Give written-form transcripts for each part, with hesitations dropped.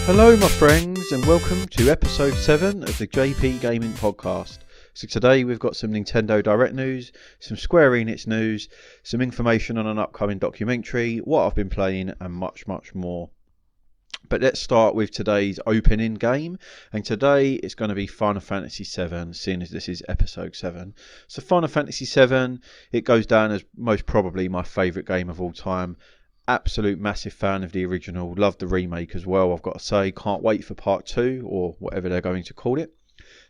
Hello my friends and welcome to episode 7 of the JP Gaming Podcast. So today we've got some Nintendo Direct news, some Square Enix news, some information on an upcoming documentary, what I've been playing and much more. But let's start with today's opening game, and today it's going to be Final Fantasy VII, seeing as this is episode 7. So Final Fantasy VII, it goes down as most probably my favourite game of all time. Absolute massive fan of the original, love the remake as well, I've got to say. Can't wait for part 2 or whatever they're going to call it.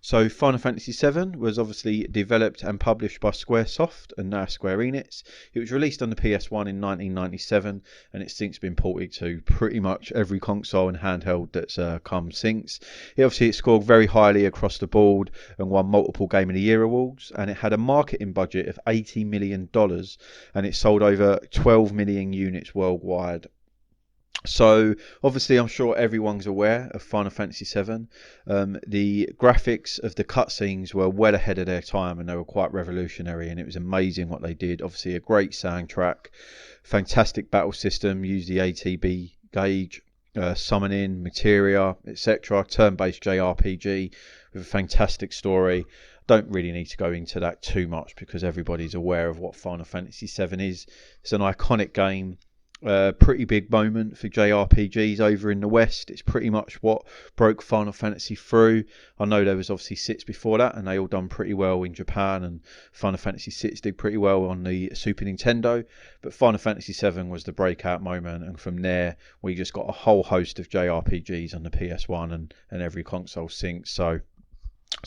So Final Fantasy VII was obviously developed and published by Squaresoft and now Square Enix. It was released on the PS1 in 1997 and it's since been ported to pretty much every console and handheld that's come since. It scored very highly across the board and won multiple Game of the Year awards, and it had a marketing budget of $80 million and it sold over 12 million units worldwide. So obviously I'm sure everyone's aware of Final Fantasy VII. The graphics of the cutscenes were well ahead of their time and they were quite revolutionary, and it was amazing what they did. Obviously a great soundtrack, fantastic battle system, used the ATB gauge, summoning, materia, etc. Turn-based JRPG with a fantastic story. Don't really need to go into that too much because everybody's aware of what Final Fantasy VII is. It's an iconic game. Pretty big moment for JRPGs over in the West. It's pretty much what broke Final Fantasy through. I know there was obviously 6 before that and they all done pretty well in Japan, and Final Fantasy 6 did pretty well on the Super Nintendo, but Final Fantasy 7 was the breakout moment, and from there we just got a whole host of JRPGs on the PS1 and every console since. So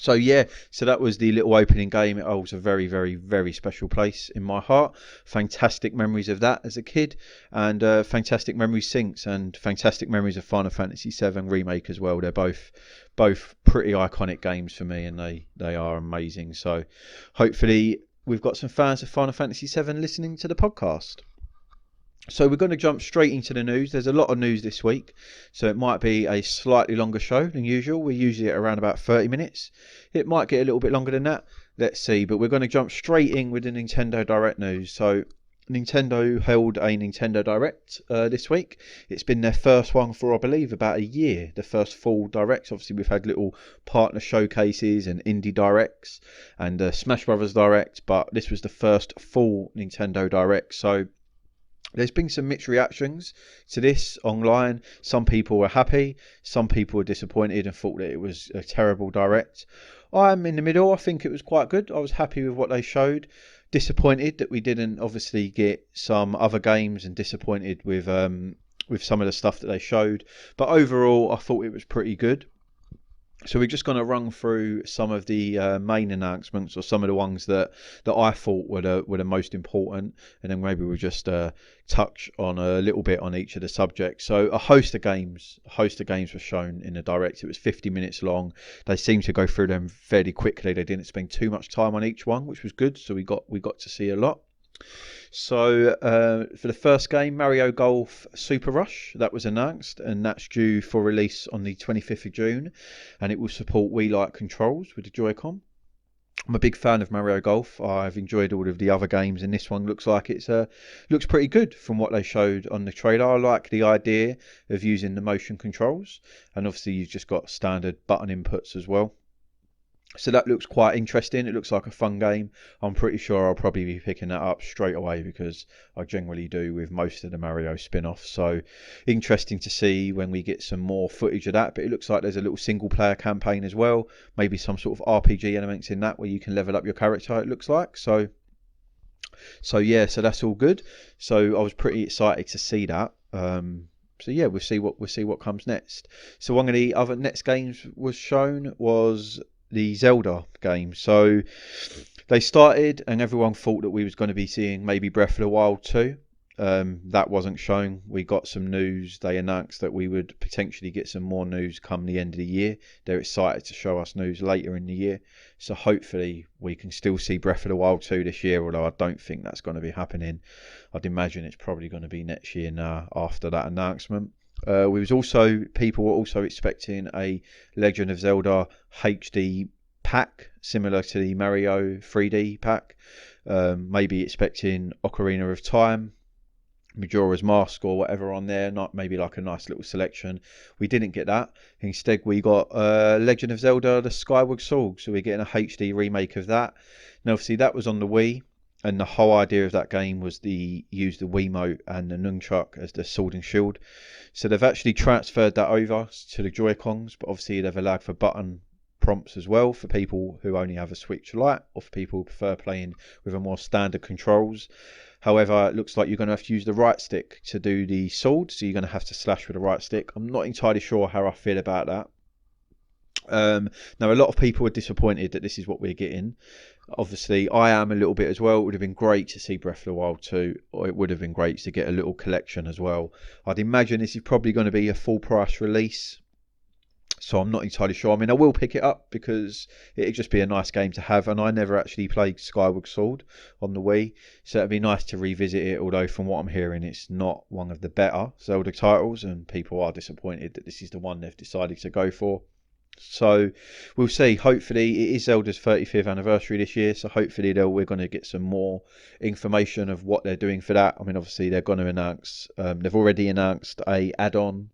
that was the little opening game. It holds a very special place in my heart. Fantastic memories of that as a kid, and fantastic memories since, and fantastic memories of Final Fantasy VII Remake as well. They're both pretty iconic games for me, and they are amazing. So hopefully we've got some fans of Final Fantasy VII listening to the podcast. So we're going to jump straight into the news. There's a lot of news this week, so it might be a slightly longer show than usual. We're usually at around about 30 minutes. It might get a little bit longer than that. Let's see. But we're going to jump straight in with the Nintendo Direct news. So Nintendo held a Nintendo Direct this week. It's been their first one for, I believe, about a year. The first full Direct. Obviously, we've had little partner showcases and indie Directs and Smash Brothers Direct, but this was the first full Nintendo Direct. So there's been some mixed reactions to this online. Some people were happy, some people were disappointed and thought that it was a terrible Direct. I'm in the middle. I think it was quite good. I was happy with what they showed. Disappointed that we didn't obviously get some other games, and disappointed with some of the stuff that they showed. But overall, I thought it was pretty good. So we're just going to run through some of the main announcements, or some of the ones that I thought were the most important, and then maybe we'll just touch on a little bit on each of the subjects. So a host of games were shown in the Direct. It was 50 minutes long. They seemed to go through them fairly quickly. They didn't spend too much time on each one, which was good. So we got to see a lot. So for the first game, Mario Golf Super Rush, that was announced, and that's due for release on the 25th of June, and it will support Wii-like controls with the Joy-Con. I'm a big fan of Mario Golf. I've enjoyed all of the other games, and this one looks like looks pretty good from what they showed on the trailer. I like the idea of using the motion controls, and obviously you've just got standard button inputs as well. So that looks quite interesting. It looks like a fun game. I'm pretty sure I'll probably be picking that up straight away, because I generally do with most of the Mario spin-offs. So interesting to see when we get some more footage of that. But it looks like there's a little single player campaign as well. Maybe some sort of RPG elements in that where you can level up your character, it looks like. So that's all good. So I was pretty excited to see that. We'll see what comes next. So one of the other next games was shown was the Zelda game. So they started and everyone thought that we was going to be seeing maybe Breath of the Wild 2. That wasn't shown. We got some news. They announced that we would potentially get some more news come the end of the year. They're excited to show us news later in the year. So hopefully we can still see Breath of the Wild 2 this year, although I don't think that's going to be happening. I'd imagine it's probably going to be next year now after that announcement. People were also expecting a Legend of Zelda HD pack similar to the Mario 3D pack. Maybe expecting Ocarina of Time Majora's Mask or whatever on there, not maybe like a nice little selection. We didn't get that. Instead, we got Legend of Zelda: The Skyward Sword, so we're getting a HD remake of that. Now, obviously, that was on the Wii, and the whole idea of that game was use the Wiimote and the nunchuck as the sword and shield. So they've actually transferred that over to the Joy-Cons, but obviously they've allowed for button prompts as well for people who only have a Switch Lite, or for people who prefer playing with a more standard controls. However, it looks like you're going to have to use the right stick to do the sword, so you're going to have to slash with the right stick. I'm not entirely sure how I feel about that. Now, a lot of people are disappointed that this is what we're getting. Obviously, I am a little bit as well. It would have been great to see Breath of the Wild 2, or it would have been great to get a little collection as well. I'd imagine this is probably going to be a full price release, so I'm not entirely sure. I mean, I will pick it up because it'd just be a nice game to have, and I never actually played Skyward Sword on the Wii, so it'd be nice to revisit it, although from what I'm hearing it's not one of the better Zelda titles, and people are disappointed that this is the one they've decided to go for. So we'll see. Hopefully, it is Zelda's 35th anniversary this year, so hopefully we're going to get some more information of what they're doing for that. I mean, obviously they're going to announce, they've already announced a add-on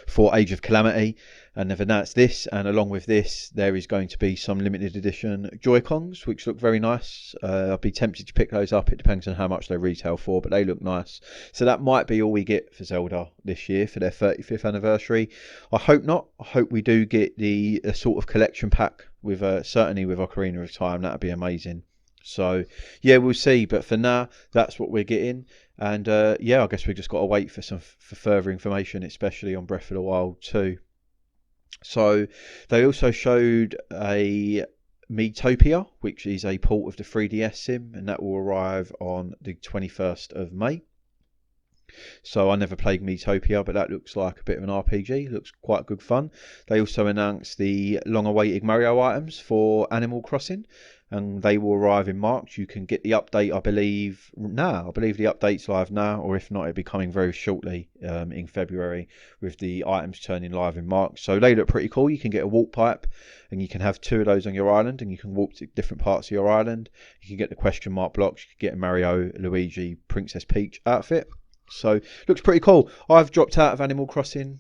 for Age of Calamity, and they've announced this, and along with this there is going to be some limited edition Joy-Cons which look very nice. I'd be tempted to pick those up. It depends on how much they retail for, but they look nice. So that might be all we get for Zelda this year for their 35th anniversary. I hope not. I hope we do get a sort of collection pack with certainly with Ocarina of Time. That'd be amazing. So yeah, we'll see, but for now that's what we're getting. And yeah, I guess we just got to wait for further information, especially on Breath of the Wild 2. So they also showed a Miitopia, which is a port of the 3DS sim, and that will arrive on the 21st of May. So I never played Miitopia, but that looks like a bit of an RPG. Looks quite good fun. They also announced the long-awaited Mario items for Animal Crossing, and they will arrive in March. You can get the update, I believe, now. I believe the update's live now, or if not, it'll be coming very shortly in February, with the items turning live in March. So they look pretty cool. You can get a warp pipe, and you can have 2 of those on your island, and you can warp to different parts of your island. You can get the question mark blocks. You can get a Mario, Luigi, Princess Peach outfit. So looks pretty cool. I've dropped out of Animal Crossing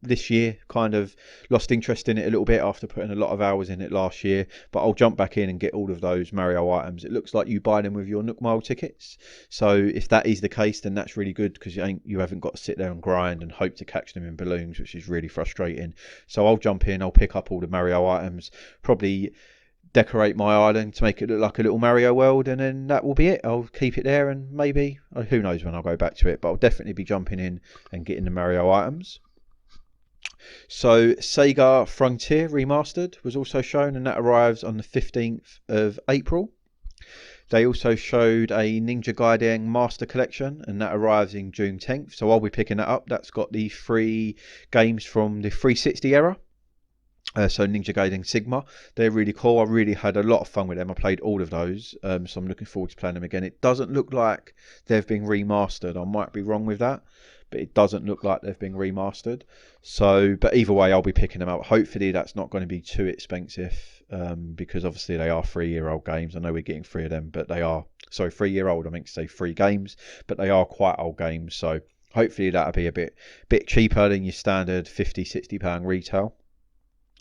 this year, kind of lost interest in it a little bit after putting a lot of hours in it last year, but I'll jump back in and get all of those Mario items. It looks like you buy them with your Nook Mile tickets, so if that is the case, then that's really good, because you haven't got to sit there and grind and hope to catch them in balloons, which is really frustrating. So I'll jump in, I'll pick up all the Mario items, probably decorate my island to make it look like a little Mario world, and then that will be it. I'll keep it there, and maybe, who knows when I'll go back to it, but I'll definitely be jumping in and getting the Mario items. So Sega Frontier Remastered was also shown, and that arrives on the 15th of April. They also showed a Ninja Gaiden Master Collection, and that arrives in June 10th, so I'll be picking that up. That's got the 3 games from the 360 era. So Ninja Gaiden Sigma, they're really cool. I really had a lot of fun with them. I played all of those, so I'm looking forward to playing them again. It doesn't look like they've been remastered. I might be wrong with that, but it doesn't look like they've been remastered. So, but either way, I'll be picking them up. Hopefully that's not going to be too expensive, because obviously they are 3-year-old games. I know we're getting 3 of them, but they are, sorry, 3-year-old, I meant to say 3 games, but they are quite old games. So hopefully that'll be a bit cheaper than your standard £50-60 retail.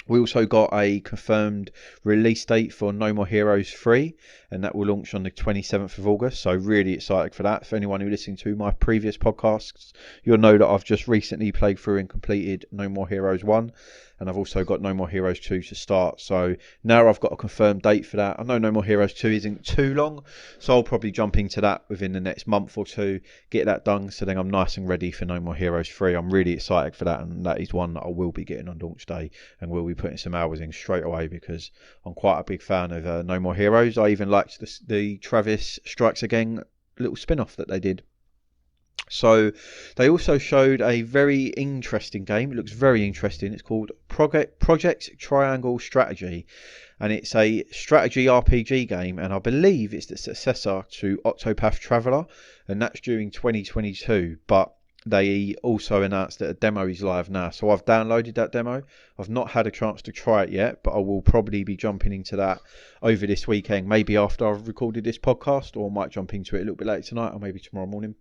We also got a confirmed release date for No More Heroes 3, and that will launch on the 27th of August, so really excited for that. For anyone who listened to my previous podcasts, you'll know that I've just recently played through and completed No More Heroes 1, and I've also got No More Heroes 2 to start, so now I've got a confirmed date for that. I know No More Heroes 2 isn't too long, so I'll probably jump into that within the next month or two, get that done, so then I'm nice and ready for No More Heroes 3. I'm really excited for that, and that is one that I will be getting on launch day, and will be putting some hours in straight away, because I'm quite a big fan of No More Heroes. I even liked the Travis Strikes Again little spin-off that they did. So they also showed a very interesting game. It looks very interesting. It's called Project Triangle Strategy, and it's a strategy RPG game, and I believe it's the successor to Octopath Traveler, and that's during 2022, but they also announced that a demo is live now, so I've downloaded that demo. I've not had a chance to try it yet, but I will probably be jumping into that over this weekend, maybe after I've recorded this podcast, or I might jump into it a little bit later tonight, or maybe tomorrow morning.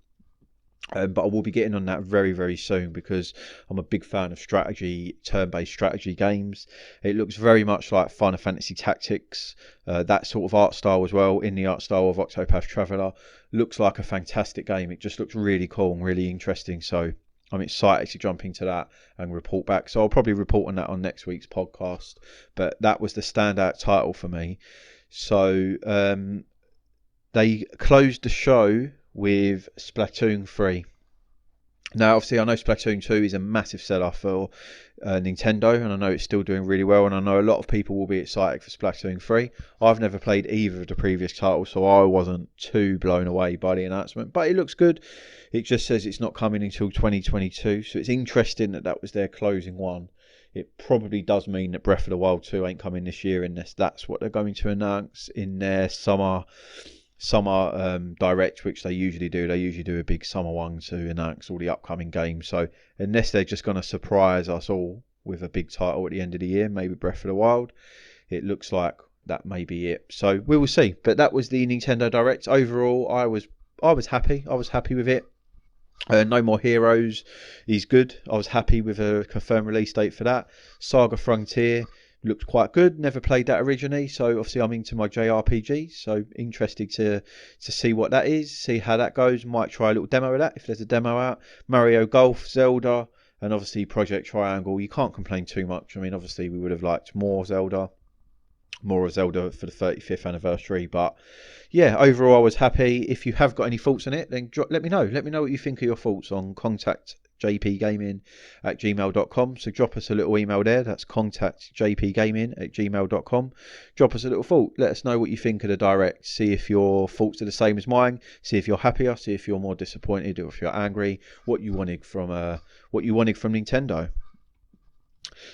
But I will be getting on that very, very soon because I'm a big fan of turn-based strategy games. It looks very much like Final Fantasy Tactics, that sort of art style as well, in the art style of Octopath Traveler. Looks like a fantastic game. It just looks really cool and really interesting. So I'm excited to jump into that and report back. So I'll probably report on that on next week's podcast. But that was the standout title for me. So they closed the show with Splatoon 3. Now, obviously, I know Splatoon 2 is a massive seller for Nintendo, and I know it's still doing really well, and I know a lot of people will be excited for Splatoon 3. I've never played either of the previous titles, so I wasn't too blown away by the announcement, but it looks good. It just says it's not coming until 2022, so it's interesting that that was their closing one. It probably does mean that Breath of the Wild 2 ain't coming this year unless that's what they're going to announce in their summer direct, which they usually do. They usually do a big summer one to announce all the upcoming games. So unless they're just going to surprise us all with a big title at the end of the year, maybe Breath of the Wild, it looks like that may be it. So we will see. But that was the Nintendo Direct. Overall, I was happy. I was happy with it. No More Heroes is good. I was happy with a confirmed release date for that. Saga Frontier looked quite good. Never played that originally, so obviously I'm into my JRPGs, so interested to see what that is, see how that goes. Might try a little demo of that if there's a demo out. Mario Golf, Zelda, and obviously Project Triangle. You can't complain too much. I mean, obviously we would have liked more of Zelda for the 35th anniversary, but yeah, overall I was happy. If you have got any thoughts on it, then let me know. Let me know what you think of your thoughts on contactjpgaming@gmail.com. So drop us a little email there. That's contactjpgaming@gmail.com. Drop us a little thought. Let us know what you think of the direct. See if your thoughts are the same as mine. See if you're happier. See if you're more disappointed or if you're angry. What you wanted from Nintendo.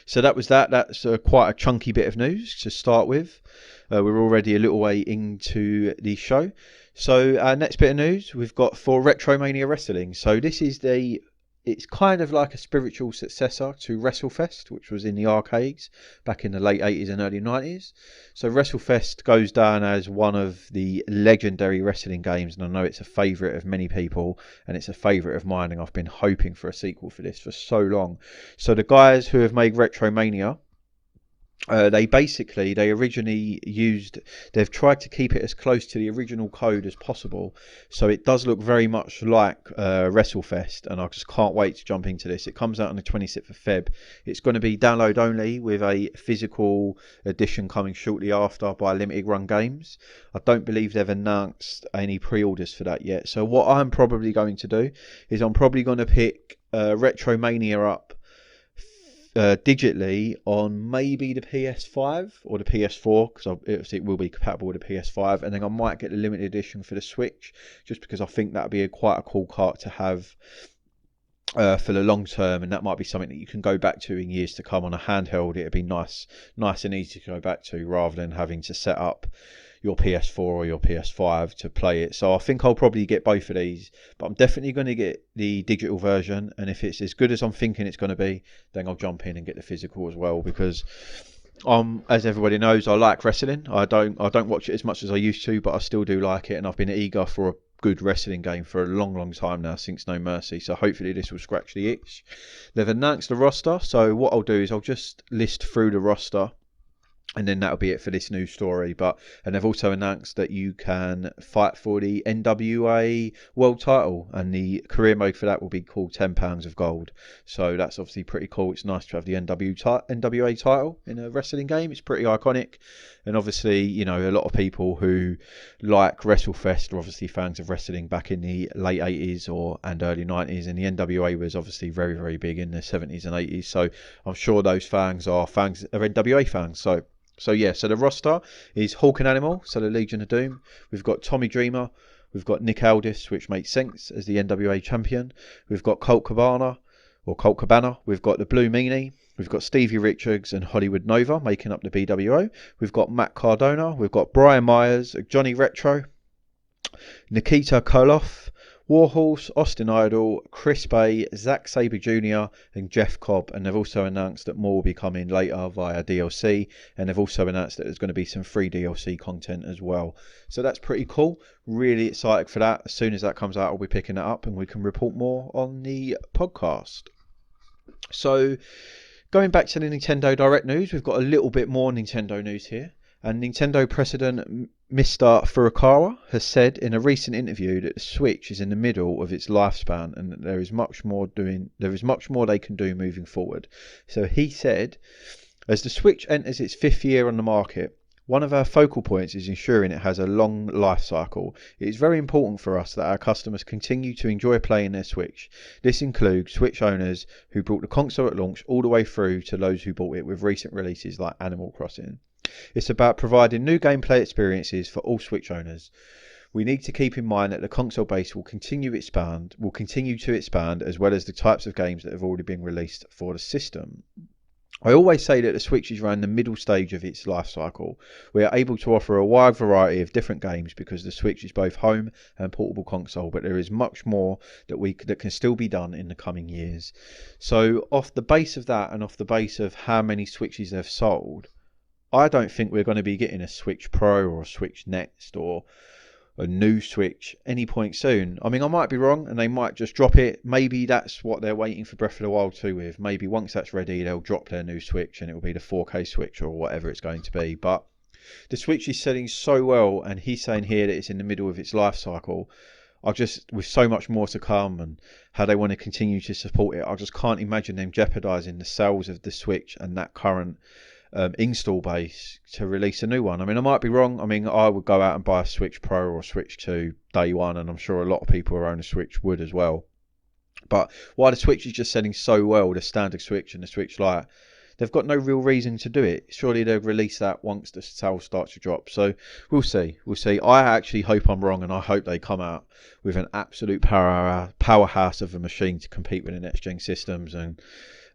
So that was that. That's quite a chunky bit of news to start with. We're already a little way into the show. So our next bit of news we've got for RetroMania Wrestling. So this is it's kind of like a spiritual successor to WrestleFest, which was in the arcades back in the late 80s and early 90s. So WrestleFest goes down as one of the legendary wrestling games, and I know it's a favourite of many people, and it's a favourite of mine, and I've been hoping for a sequel for this for so long. So the guys who have made RetroMania, they've tried to keep it as close to the original code as possible, so it does look very much like WrestleFest, and I just can't wait to jump into this. It comes out on the 26th of Feb. It's going to be download only with a physical edition coming shortly after by Limited Run Games. I don't believe they've announced any pre-orders for that yet, so what I'm probably going to do is I'm probably going to pick RetroMania up digitally on maybe the PS5 or the PS4, because it will be compatible with the PS5, and then I might get the limited edition for the Switch, just because I think that would be quite a cool cart to have for the long term, and that might be something that you can go back to in years to come. On a handheld, it'd be nice and easy to go back to, rather than having to set up your PS4 or your PS5 to play it. So I think I'll probably get both of these, but I'm definitely going to get the digital version, and if it's as good as I'm thinking it's going to be, then I'll jump in and get the physical as well, because as everybody knows, I like wrestling. I don't watch it as much as I used to, but I still do like it, and I've been eager for a good wrestling game for a long time now, since No Mercy. So hopefully this will scratch the itch. They've announced the roster, so what I'll do is I'll just list through the roster, and then that'll be it for this news story. And they've also announced that you can fight for the NWA world title, and the career mode for that will be called £10 of gold. So that's obviously pretty cool. It's nice to have the NWA title in a wrestling game. It's pretty iconic, and obviously, you know, a lot of people who like WrestleFest are obviously fans of wrestling back in the late 80s and early 90s, and the NWA was obviously very big in the 70s and 80s. So I'm sure those fans are NWA fans. So yeah, so the roster is Hawk and Animal, so the Legion of Doom. We've got Tommy Dreamer. We've got Nick Aldis, which makes sense, as the NWA champion. We've got Colt Cabana. We've got the Blue Meanie. We've got Stevie Richards and Hollywood Nova making up the BWO. We've got Matt Cardona. We've got Brian Myers, Johnny Retro, Nikita Koloff, Warhorse, Austin Idol, Chris Bay, Zack Sabre Jr. and Jeff Cobb, and they've also announced that more will be coming later via DLC, and they've also announced that there's going to be some free DLC content as well. So that's pretty cool. Really excited for that. As soon as that comes out, I'll be picking it up and we can report more on the podcast. So going back to the Nintendo Direct news, we've got a little bit more Nintendo news here. And Nintendo President Mr. Furukawa has said in a recent interview that the Switch is in the middle of its lifespan and that there is much more they can do moving forward. So he said, as the Switch enters its 5th year on the market, one of our focal points is ensuring it has a long life cycle. It is very important for us that our customers continue to enjoy playing their Switch. This includes Switch owners who bought the console at launch all the way through to those who bought it with recent releases like Animal Crossing. It's about providing new gameplay experiences for all Switch owners. We need to keep in mind that the console base will continue to expand, as well as the types of games that have already been released for the system. I always say that the Switch is around the middle stage of its life cycle. We are able to offer a wide variety of different games because the Switch is both home and portable console, but there is much more that can still be done in the coming years. So off the base of that and off the base of how many Switches they've sold, I don't think we're going to be getting a Switch Pro or a Switch Next or a new Switch any point soon. I mean, I might be wrong and they might just drop it. Maybe that's what they're waiting for Breath of the Wild 2 with. Maybe once that's ready, they'll drop their new Switch and it will be the 4K Switch or whatever it's going to be. But the Switch is selling so well, and he's saying here that it's in the middle of its life cycle. With so much more to come and how they want to continue to support it, I just can't imagine them jeopardising the sales of the Switch and that current install base to release a new one. I mean, I might be wrong. I mean, I would go out and buy a Switch Pro or a Switch 2 day one, and I'm sure a lot of people who own a Switch would as well. But why the Switch is just selling so well, the standard Switch and the Switch Lite, they've got no real reason to do it. Surely they'll release that once the sales start to drop. So we'll see. I actually hope I'm wrong, and I hope they come out with an absolute powerhouse of a machine to compete with the next gen systems, and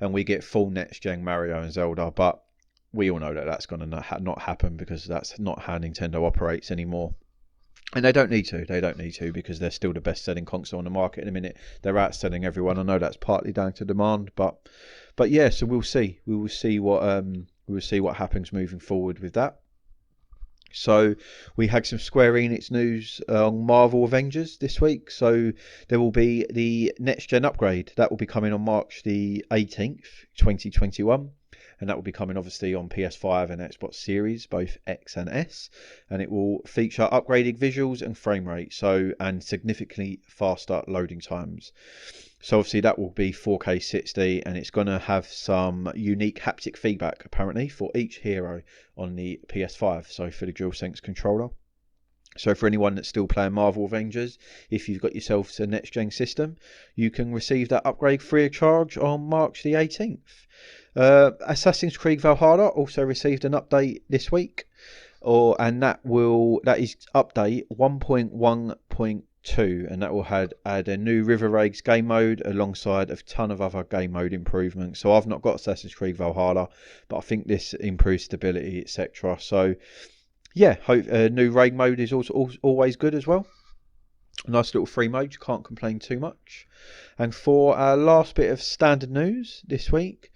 we get full next gen Mario and Zelda. But we all know that that's going to not happen, because that's not how Nintendo operates anymore. And they don't need to, because they're still the best selling console on the market in a minute. They're outselling everyone. I know that's partly down to demand, but yeah, so we'll see. We will see what happens moving forward with that. So we had some Square Enix news on Marvel Avengers this week. So there will be the next gen upgrade that will be coming on March the 18th, 2021. And that will be coming obviously on PS5 and Xbox Series, both X and S. And it will feature upgraded visuals and frame rate, and significantly faster loading times. So obviously that will be 4K 60, and it's going to have some unique haptic feedback apparently for each hero on the PS5, so for the DualSense controller. So for anyone that's still playing Marvel Avengers, if you've got yourself a next gen system, you can receive that upgrade free of charge on March the 18th. Assassin's Creed Valhalla also received an update this week, and that is update 1.1.2, and that will add a new River Raids game mode alongside a ton of other game mode improvements. So I've not got Assassin's Creed Valhalla, but I think this improves stability, etc. So yeah, new raid mode is also always good as well. Nice little free mode, you can't complain too much. And for our last bit of standard news this week,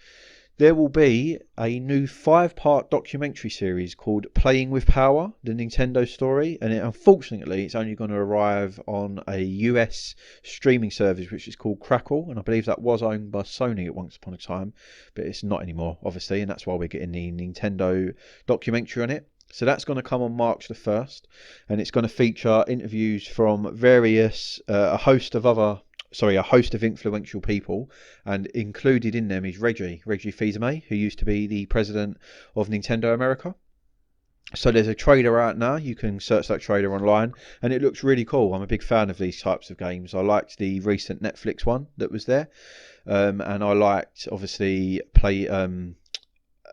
there will be a new 5-part documentary series called Playing with Power, the Nintendo story, and unfortunately it's only going to arrive on a US streaming service which is called Crackle, and I believe that was owned by Sony at once upon a time, but it's not anymore obviously, and that's why we're getting the Nintendo documentary on it. So that's going to come on March the 1st, and it's going to feature interviews from a host of influential people, and included in them is Reggie Fils-Aimé, who used to be the president of Nintendo America. So there's a trailer out now. You can search that trailer online, and it looks really cool. I'm a big fan of these types of games. I liked the recent Netflix one that was there, and I liked obviously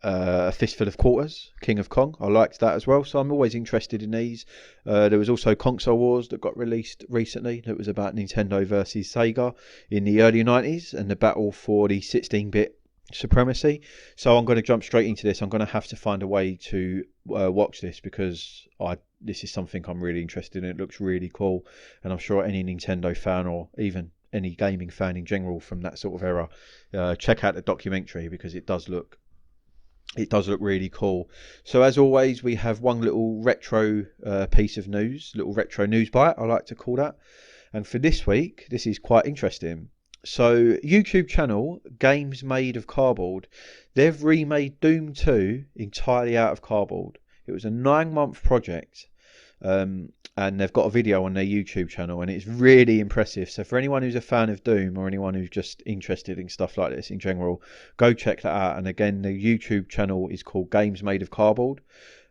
A Fistful of Quarters, King of Kong. I liked that as well, so I'm always interested in these. There was also Console Wars that got released recently that was about Nintendo versus Sega in the early 90s and the battle for the 16-bit supremacy. So I'm going to jump straight into this. I'm going to have to find a way to watch this, because this is something I'm really interested in. It looks really cool, and I'm sure any Nintendo fan or even any gaming fan in general from that sort of era, check out the documentary because it does look really cool. So as always, we have one little retro piece of news, little retro news bite, I like to call that. And for this week, this is quite interesting. So YouTube channel Games Made of Cardboard, they've remade Doom 2 entirely out of cardboard. It was a 9-month project, and they've got a video on their YouTube channel, and it's really impressive. So for anyone who's a fan of Doom or anyone who's just interested in stuff like this in general, go check that out. And again, the YouTube channel is called Games Made of Cardboard,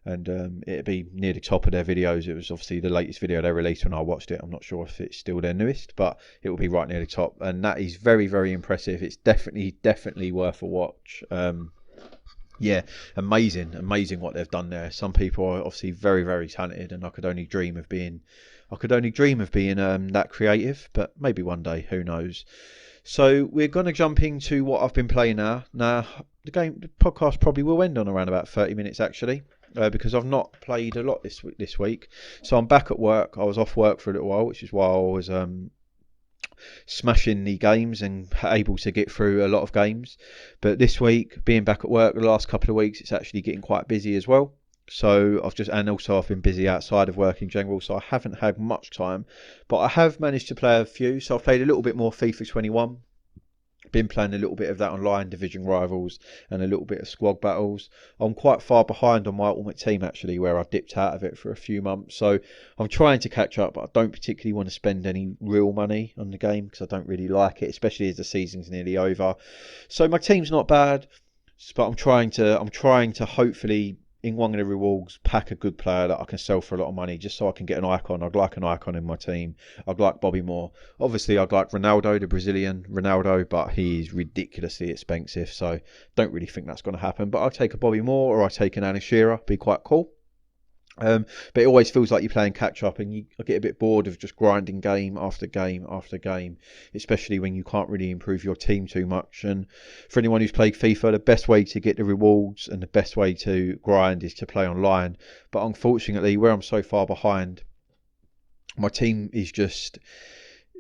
and it'll be near the top of their videos. It was obviously the latest video they released when I watched it. I'm not sure if it's still their newest, but it will be right near the top, and that is very, very impressive. It's definitely worth a watch. Yeah, amazing what they've done there. Some people are obviously very, very talented, and I could only dream of being that creative, but maybe one day, who knows. So we're going to jump into what I've been playing now. Now, the podcast probably will end on around about 30 minutes actually, because I've not played a lot this week. So I'm back at work. I was off work for a little while, which is why I was smashing the games and able to get through a lot of games. But this week, being back at work the last couple of weeks, it's actually getting quite busy as well. So I've been busy outside of work in general, so I haven't had much time, but I have managed to play a few. So I've played a little bit more FIFA 21. Been playing a little bit of that online, Division Rivals, and a little bit of Squad Battles. I'm quite far behind on my Ultimate Team actually, where I've dipped out of it for a few months. So I'm trying to catch up, but I don't particularly want to spend any real money on the game because I don't really like it, especially as the season's nearly over. So my team's not bad, but I'm trying to hopefully, in one of the rewards, pack a good player that I can sell for a lot of money, just so I can get an icon. I'd like an icon in my team. I'd like Bobby Moore. Obviously, I'd like Ronaldo, the Brazilian Ronaldo, but he is ridiculously expensive, so don't really think that's going to happen. But I'll take a Bobby Moore, or I'll take an Alan Shearer. Be quite cool. But it always feels like you're playing catch up, and I get a bit bored of just grinding game after game after game, especially when you can't really improve your team too much. And for anyone who's played FIFA, the best way to get the rewards and the best way to grind is to play online. But unfortunately, where I'm so far behind, my team is just,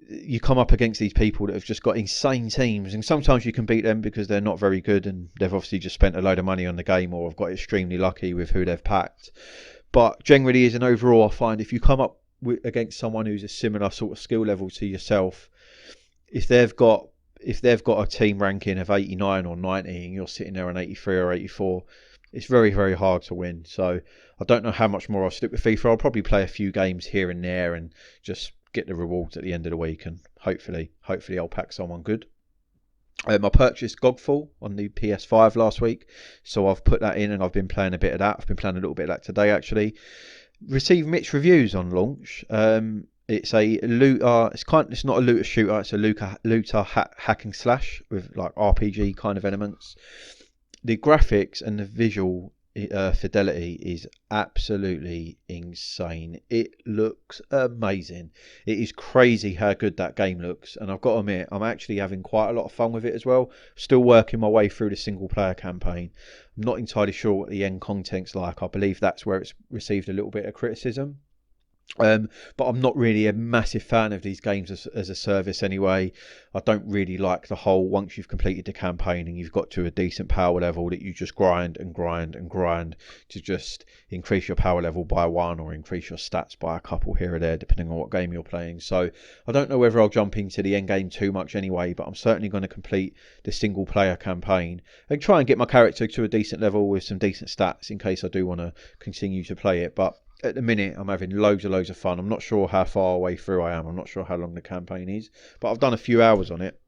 you come up against these people that have just got insane teams, and sometimes you can beat them because they're not very good and they've obviously just spent a load of money on the game, or have got extremely lucky with who they've packed. But generally, as an overall, I find if you come up against someone who's a similar sort of skill level to yourself, if they've got a team ranking of 89 or 90 and you're sitting there on 83 or 84, it's very, very hard to win. So I don't know how much more I'll stick with FIFA. I'll probably play a few games here and there and just get the rewards at the end of the week, and hopefully I'll pack someone good. I purchased Godfall on the PS5 last week, so I've put that in and I've been playing a bit of that. I've been playing a little bit of that today actually. Received mixed reviews on launch. It's a looter. It's not a looter shooter. It's a looter hack and slash with like RPG kind of elements. The graphics and the visual fidelity is absolutely insane. It looks amazing. It is crazy how good that game looks, and I've got to admit, I'm actually having quite a lot of fun with it as well. Still working my way through the single player campaign. I'm not entirely sure what the end content's like. I believe that's where it's received a little bit of criticism. But I'm not really a massive fan of these games as a service anyway. I don't really like the whole, once you've completed the campaign and you've got to a decent power level, that you just grind to just increase your power level by 1 or increase your stats by a couple here or there, depending on what game you're playing. So I don't know whether I'll jump into the end game too much anyway, but I'm certainly going to complete the single player campaign and try and get my character to a decent level with some decent stats in case I do want to continue to play it. But at the minute, I'm having loads of fun. I'm not sure how far away through I am. I'm not sure how long the campaign is, but I've done a few hours on it,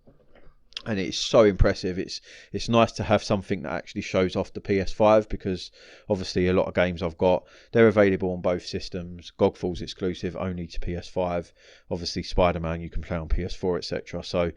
and it's so impressive. It's nice to have something that actually shows off the PS5, because obviously a lot of games I've got, they're available on both systems. Godfall's exclusive only to PS5. Obviously Spider-Man you can play on PS4, etc. So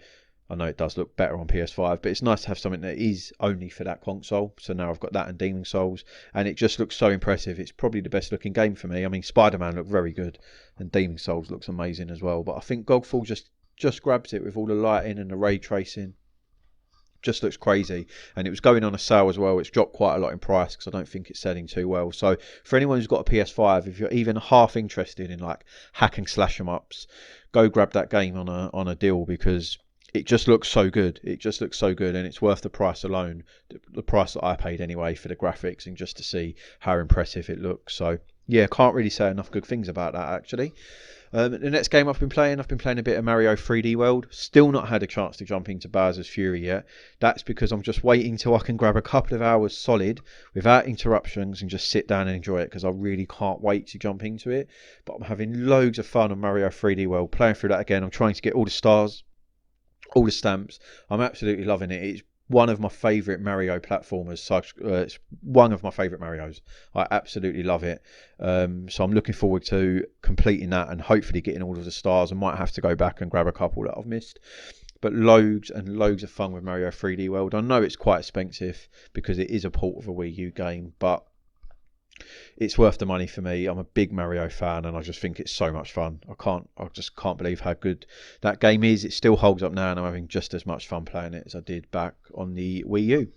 I know it does look better on PS5, but it's nice to have something that is only for that console. So now I've got that and Demon Souls, and it just looks so impressive. It's probably the best looking game for me. I mean, Spider-Man looked very good, and Demon Souls looks amazing as well. But I think Godfall just grabs it with all the lighting and the ray tracing. just looks crazy, and it was going on a sale as well. It's dropped quite a lot in price because I don't think it's selling too well. So for anyone who's got a PS5, if you're even half interested in like hack and slash 'em ups, go grab that game on a deal, because it just looks so good. It just looks so good, and it's worth the price alone, the price that I paid anyway, for the graphics and just to see how impressive it looks. So yeah, can't really say enough good things about that, actually. The next game I've been playing a bit of Mario 3D World. Still not had a chance to jump into Bowser's Fury yet. That's because I'm just waiting till I can grab a couple of hours solid without interruptions and just sit down and enjoy it, because I really can't wait to jump into it. But I'm having loads of fun on Mario 3D World, playing through that again. I'm trying to get all the stars, all the stamps. I'm absolutely loving it. It's one of my favourite Mario platformers. So it's one of my favourite Marios. I absolutely love it. So I'm looking forward to completing that and hopefully getting all of the stars. I might have to go back and grab a couple that I've missed. But loads and loads of fun with Mario 3D World. I know it's quite expensive because it is a port of a Wii U game, but it's worth the money for me. I'm a big Mario fan, and I just think it's so much fun. I just can't believe how good that game is. It still holds up now, and I'm having just as much fun playing it as I did back on the Wii U.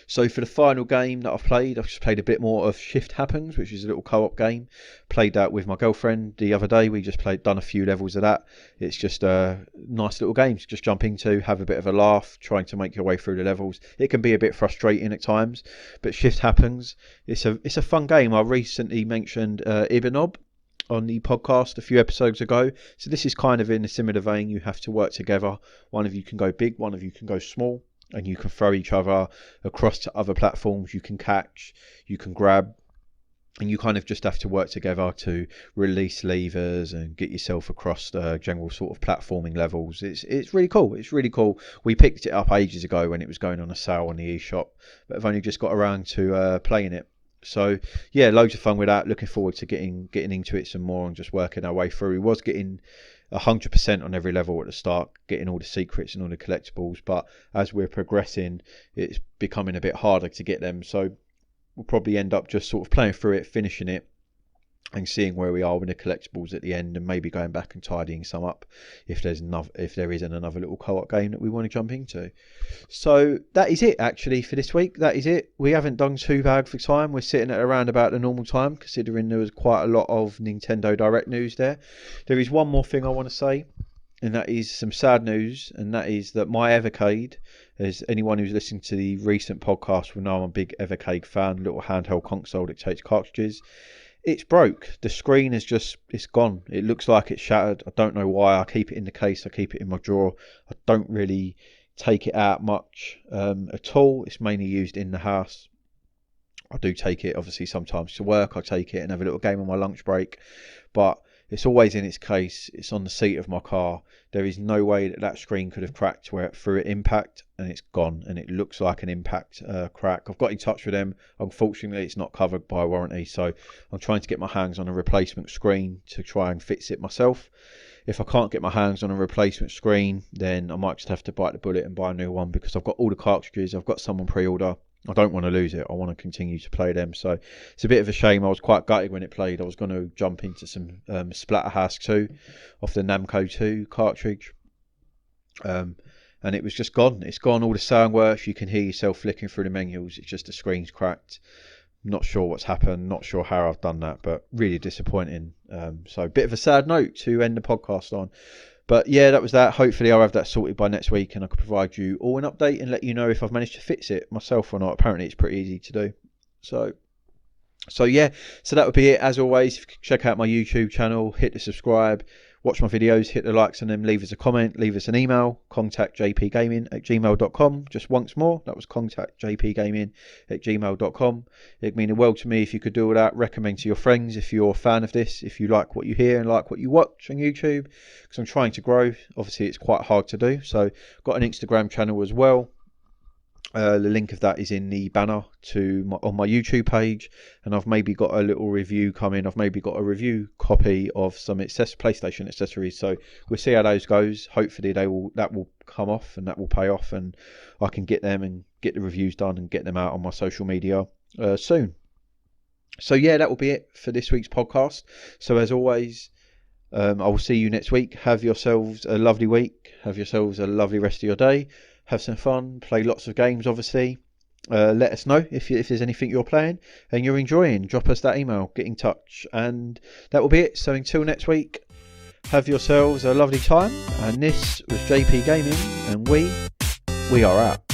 So for the final game that I've just played a bit more of Shift Happens, which is a little co-op game. Played that with my girlfriend the other day. We just done a few levels of that. It's just a nice little game to just jump into, have a bit of a laugh, trying to make your way through the levels. It can be a bit frustrating at times, but Shift Happens. It's a fun game. I recently mentioned Ibanob on the podcast a few episodes ago. So this is kind of in a similar vein. You have to work together. One of you can go big, one of you can go small, and you can throw each other across to other platforms. You can catch, you can grab, and you kind of just have to work together to release levers and get yourself across the general sort of platforming levels. It's really cool. It's really cool. We picked it up ages ago when it was going on a sale on the eShop, but I've only just got around to playing it. So yeah, loads of fun with that. Looking forward to getting into it some more and just working our way through. We was getting 100% on every level at the start, getting all the secrets and all the collectibles, but as we're progressing, it's becoming a bit harder to get them. So we'll probably end up just sort of playing through it, finishing it, and seeing where we are with the collectibles at the end, and maybe going back and tidying some up if there isn't another little co-op game that we want to jump into. So that is it actually for this week. That is it. We haven't done too bad for time. We're sitting at around about the normal time, considering there was quite a lot of Nintendo Direct news there. There is one more thing I want to say, and that is some sad news, and that is that my Evercade, as anyone who's listened to the recent podcast will know, I'm a big Evercade fan, little handheld console that takes cartridges. It's broke. The screen is it's gone. It looks like it's shattered. I don't know why. I keep it in the case. I keep it in my drawer. I don't really take it out much at all. It's mainly used in the house. I do take it obviously sometimes to work. I take it and have a little game on my lunch break, but it's always in its case. It's on the seat of my car. There is no way that screen could have cracked through an impact, and it's gone, and it looks like an impact crack. I've got in touch with them. Unfortunately, it's not covered by warranty, so I'm trying to get my hands on a replacement screen to try and fix it myself. If I can't get my hands on a replacement screen, then I might just have to bite the bullet and buy a new one, because I've got all the cartridges. I've got some on pre-order. I don't want to lose it. I want to continue to play them. So it's a bit of a shame. I was quite gutted when it played. I was going to jump into some Splatterhouse 2 off the Namco 2 cartridge. And it was just gone. It's gone. All the sound works. You can hear yourself flicking through the menus. It's just the screen's cracked. Not sure what's happened. Not sure how I've done that, but really disappointing. So a bit of a sad note to end the podcast on. But yeah, that was that. Hopefully I'll have that sorted by next week, and I can provide you all an update and let you know if I've managed to fix it myself or not. Apparently it's pretty easy to do. So yeah, so that would be it. As always, check out my YouTube channel, hit the subscribe, watch my videos, hit the likes on them, leave us a comment, leave us an email, contactjpgaming@gmail.com. Just once more, that was contactjpgaming@gmail.com. It'd mean the world to me if you could do all that. Recommend to your friends if you're a fan of this, if you like what you hear and like what you watch on YouTube, because I'm trying to grow. Obviously it's quite hard to do. So got an Instagram channel as well. The link of that is in the banner on my YouTube page, and I've maybe got a little review coming. I've maybe got a review copy of some PlayStation accessories, so we'll see how those goes. Hopefully that will come off and that will pay off, and I can get them and get the reviews done and get them out on my social media soon. So yeah, that will be it for this week's podcast. So as always, I will see you next week. Have yourselves a lovely week. Have yourselves a lovely rest of your day. have some fun, play lots of games obviously. Let us know if there's anything you're playing and you're enjoying. Drop us that email, get in touch, and that will be it. So until next week, have yourselves a lovely time, and this was JP Gaming, and we are out.